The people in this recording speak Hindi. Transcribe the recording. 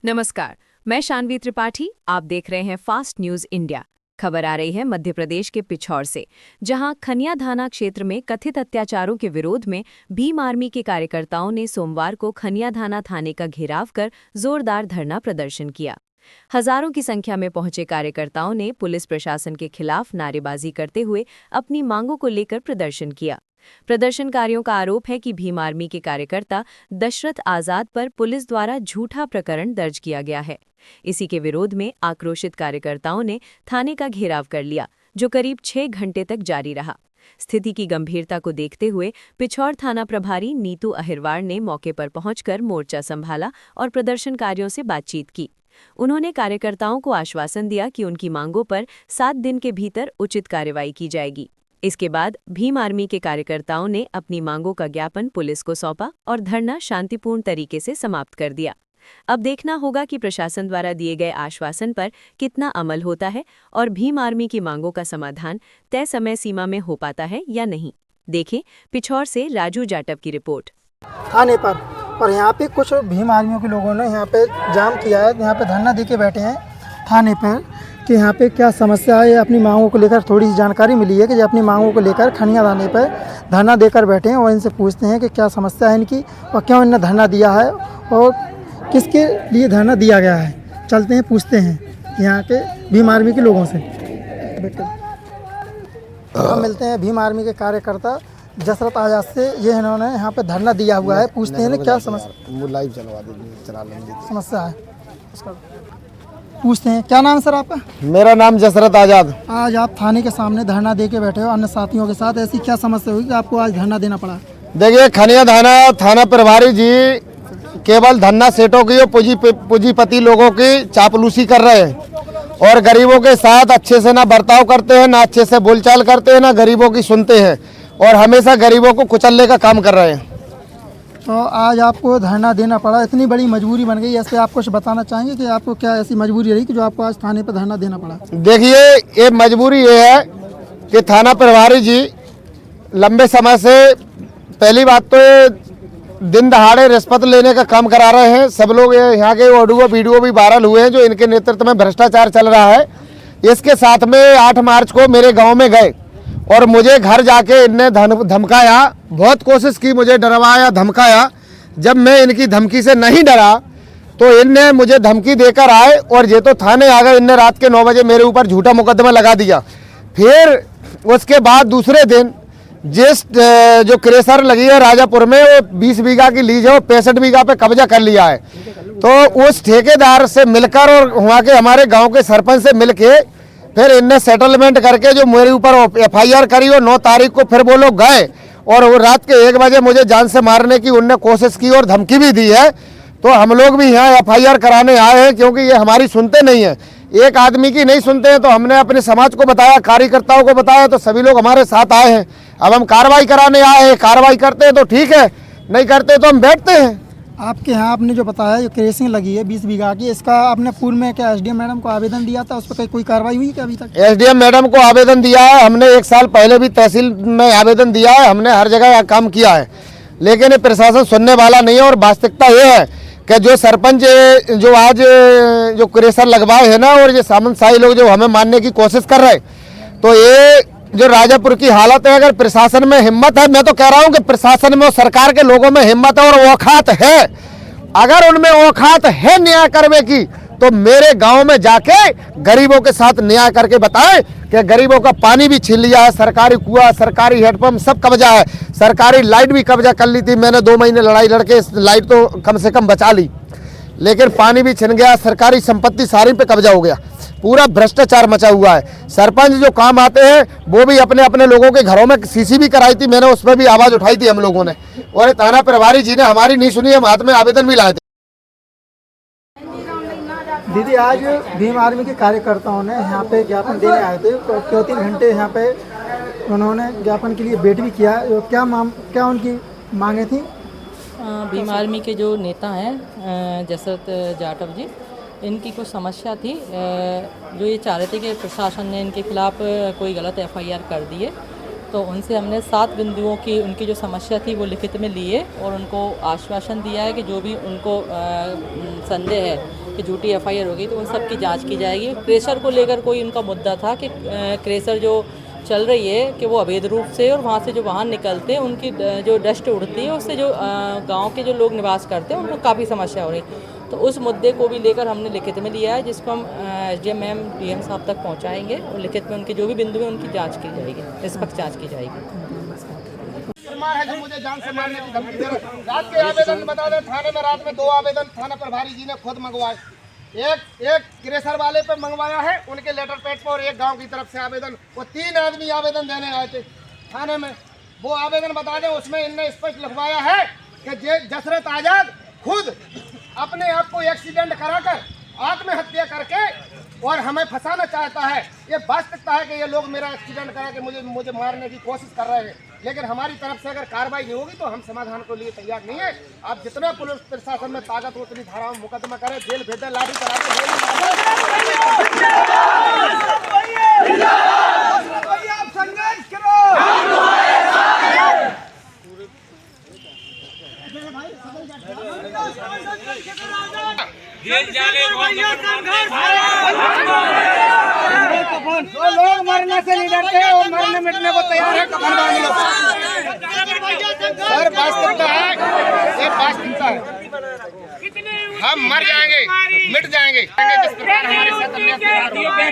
नमस्कार, मैं शानवी त्रिपाठी। आप देख रहे हैं फास्ट न्यूज इंडिया। खबर आ रही है मध्य प्रदेश के पिछौर से, जहां खनिया थाना क्षेत्र में कथित अत्याचारों के विरोध में भीम आर्मी के कार्यकर्ताओं ने सोमवार को खनिया थाने का घेराव कर जोरदार धरना प्रदर्शन किया। हजारों की संख्या में पहुंचे कार्यकर्ताओं ने पुलिस प्रशासन के खिलाफ नारेबाजी करते हुए अपनी मांगों को लेकर प्रदर्शन किया। प्रदर्शनकारियों का आरोप है कि भीम आर्मी के कार्यकर्ता दशरथ आजाद पर पुलिस द्वारा झूठा प्रकरण दर्ज किया गया है। इसी के विरोध में आक्रोशित कार्यकर्ताओं ने थाने का घेराव कर लिया, जो करीब 6 घंटे तक जारी रहा। स्थिति की गंभीरता को देखते हुए पिछौर थाना प्रभारी नीतू अहिरवार ने मौके पर पहुंचकर मोर्चा संभाला और प्रदर्शनकारियों से बातचीत की। उन्होंने कार्यकर्ताओं को आश्वासन दिया कि उनकी मांगों पर 7 दिन के भीतर उचित कार्रवाई की जाएगी। इसके बाद भीम आर्मी के कार्यकर्ताओं ने अपनी मांगों का ज्ञापन पुलिस को सौंपा और धरना शांतिपूर्ण तरीके से समाप्त कर दिया। अब देखना होगा कि प्रशासन द्वारा दिए गए आश्वासन पर कितना अमल होता है और भीम आर्मी की मांगों का समाधान तय समय सीमा में हो पाता है या नहीं। देखें पिछौर से राजू जाटव की रिपोर्ट। थाने पर यहाँ पे कुछ भीम आर्मियों के लोगों ने यहाँ पे जाम किया है, यहाँ पे धरना दे के बैठे हैं थाने पर कि यहाँ पे क्या समस्या है। अपनी मांगों को लेकर थोड़ी सी जानकारी मिली है कि अपनी मांगों को लेकर खनिया थाने पर धरना देकर बैठे हैं और इनसे पूछते हैं कि क्या समस्या है इनकी और क्यों इन्होंने धरना दिया है और किसके लिए धरना दिया गया है। चलते हैं, पूछते हैं यहाँ के भीम आर्मी के लोगों से। हम मिलते हैं भीम आर्मी के कार्यकर्ता दशरथ आजाद से। ये इन्होंने यहाँ पे धरना दिया हुआ है। पूछते हैं क्या समस्या, लाइव चला लेंगे समस्या है उसका। पूछते हैं क्या नाम है सर आपका? मेरा नाम दशरथ आजाद। आज आप थाने के सामने धरना दे के बैठे हो अन्य साथियों के साथ, ऐसी क्या समस्या हुई कि आपको आज धरना देना पड़ा? देखिए, खनिया थाना प्रभारी जी केवल धन्ना सेठों की और पूंजीपति लोगों की चापलूसी कर रहे हैं और गरीबों के साथ अच्छे से ना बर्ताव करते हैं, ना अच्छे से बोलचाल करते हैं, ना गरीबों की सुनते हैं और हमेशा गरीबों को कुचलने का काम कर रहे हैं। तो आज आपको धरना देना पड़ा, इतनी बड़ी मजबूरी बन गई, ऐसे आप कुछ बताना चाहेंगे कि आपको क्या ऐसी मजबूरी रही कि जो आपको आज थाने पर धरना देना पड़ा? देखिए, ये मजबूरी ये है कि थाना प्रभारी जी लंबे समय से, पहली बात तो ये दिन दहाड़े रिश्वत लेने का काम करा रहे हैं। सब लोग यहाँ के ऑडियो वीडियो भी वायरल हुए हैं जो इनके नेतृत्व में भ्रष्टाचार चल रहा है। इसके साथ में 8 मार्च को मेरे गाँव में गए और मुझे घर जाके इनने धमकाया, बहुत कोशिश की, मुझे डरवाया, धमकाया। जब मैं इनकी धमकी से नहीं डरा तो इनने मुझे धमकी देकर आए और ये तो थाने आ गए। इनने रात के 9 बजे मेरे ऊपर झूठा मुकदमा लगा दिया। फिर उसके बाद दूसरे दिन जिस जो क्रेशर लगी है राजापुर में, वो 20 बीघा की लीज है, वो 65 बीघा पे कब्जा कर लिया है। तो उस ठेकेदार से मिलकर और वहाँ के हमारे गाँव के सरपंच से मिलके फिर इनने सेटलमेंट करके जो मेरे ऊपर FIR करी और 9 तारीख को फिर वो लोग गए और वो रात के 1 बजे मुझे जान से मारने की उनने कोशिश की और धमकी भी दी है। तो हम लोग भी यहाँ FIR कराने आए हैं क्योंकि ये हमारी सुनते नहीं है। एक आदमी की नहीं सुनते हैं तो हमने अपने समाज को बताया, कार्यकर्ताओं को बताया, तो सभी लोग हमारे साथ आए हैं। अब हम कार्रवाई कराने आए हैं, कार्रवाई करते हैं तो ठीक है, नहीं करते तो हम बैठते हैं। आपके यहाँ आपने जो बताया जो क्रेसिंग लगी है 20 बीघा की, इसका आपने पूर्व में क्या SDM मैडम को आवेदन दिया था? उस पर कोई कार्रवाई हुई क्या अभी तक? SDM मैडम को आवेदन दिया है हमने, 1 साल पहले भी तहसील में आवेदन दिया है, हमने हर जगह काम किया है, लेकिन ये प्रशासन सुनने वाला नहीं है। और वास्तविकता ये है कि जो सरपंच जो आज जो क्रेशर लगवाए हैं ना, और ये सामंतशाही लोग जो हमें मानने की कोशिश कर रहे हैं, तो ये जो राजापुर की हालत है, अगर प्रशासन में हिम्मत है, मैं तो कह रहा हूं कि प्रशासन में और सरकार के लोगों में हिम्मत है और औकात है, अगर उनमें औकात है न्याय करने की, तो मेरे गांव में जाके गरीबों के साथ न्याय करके बताएं कि गरीबों का पानी भी छीन लिया है, सरकारी कुआं, सरकारी हेडपंप सब कब्जा है, सरकारी लाइट भी कब्जा कर ली थी। मैंने 2 महीने लड़ाई लड़के लाइट तो कम से कम बचा ली, लेकिन पानी भी छिन गया, सरकारी संपत्ति सारी पे कब्जा हो गया, पूरा भ्रष्टाचार मचा हुआ है। सरपंच जो काम आते हैं वो भी अपने अपने लोगों के घरों में CC भी कराई थी, मैंने उसमें भी आवाज उठाई थी हम लोगों ने, और थाना प्रभारी जी ने हमारी नहीं सुनी, हम हाथ में आवेदन भी लाए थे। दीदी, आज भीम आर्मी के कार्यकर्ताओं ने यहाँ पे ज्ञापन देने आए थे, तो 3 घंटे यहाँ पे उन्होंने ज्ञापन के लिए वेट भी किया। क्या उनकी मांगे थी? भीम आर्मी के जो नेता हैं दशरथ जाटव जी, इनकी कुछ समस्या थी, जो ये चाह रहे थे कि प्रशासन ने इनके खिलाफ कोई गलत FIR कर दी है। तो उनसे हमने 7 बिंदुओं की उनकी जो समस्या थी वो लिखित में लिए और उनको आश्वासन दिया है कि जो भी उनको संदेह है कि झूठी एफआईआर हो गई, तो उन सब की जांच की जाएगी। क्रेशर को लेकर कोई उनका मुद्दा था कि क्रेशर जो चल रही है कि वो अवैध रूप से, और वहाँ से जो वाहन निकलते हैं उनकी जो डस्ट उड़ती है उससे जो गांव के जो लोग निवास करते हैं उनको काफ़ी समस्या हो रही। तो उस मुद्दे को भी लेकर हमने लिखित में लिया है, जिसको हम एसडीएम मैम डीएम साहब तक पहुँचाएंगे और लिखित में उनके जो भी बिंदु हैं उनकी जाँच की जाएगी, निष्पक्ष जाँच की जाएगी। है जो मुझे जान से मारने की धमकी दे रहा है। रात के आवेदन बता दें, थाने में रात में 2 आवेदन थाना प्रभारी जी ने खुद मंगवाए। एक क्रेशर वाले पे मंगवाया है उनके लेटर पैड पर, और एक गांव की तरफ से आवेदन। वो 3 आदमी आवेदन देने आए थे थाने में। वो आवेदन बता दें, उसमें इनने स्पष्ट लिखवाया है कि जसरत आजाद खुद अपने आप को एक्सीडेंट कराकर आत्महत्या करके और हमें फंसाना चाहता है। ये वास्तविकता है कि ये लोग मेरा एक्सीडेंट करा के मुझे मारने की कोशिश कर रहे हैं, लेकिन हमारी तरफ से अगर कार्रवाई नहीं होगी तो हम समाधान के लिए तैयार नहीं है। आप जितना पुलिस प्रशासन में ताकत हो उतनी धाराओं में मुकदमा करें, जेल भेजें, लाठी चला जो लोग मरने से नहीं डरते और मरने मिटने को तैयार है, कफन बांध लो। सर वास्तविकता है, ये वास्तविकता है। हम मर जाएंगे, मिट जाएंगे, जिस प्रकार हमारे साथ अन्याय हो रहा है।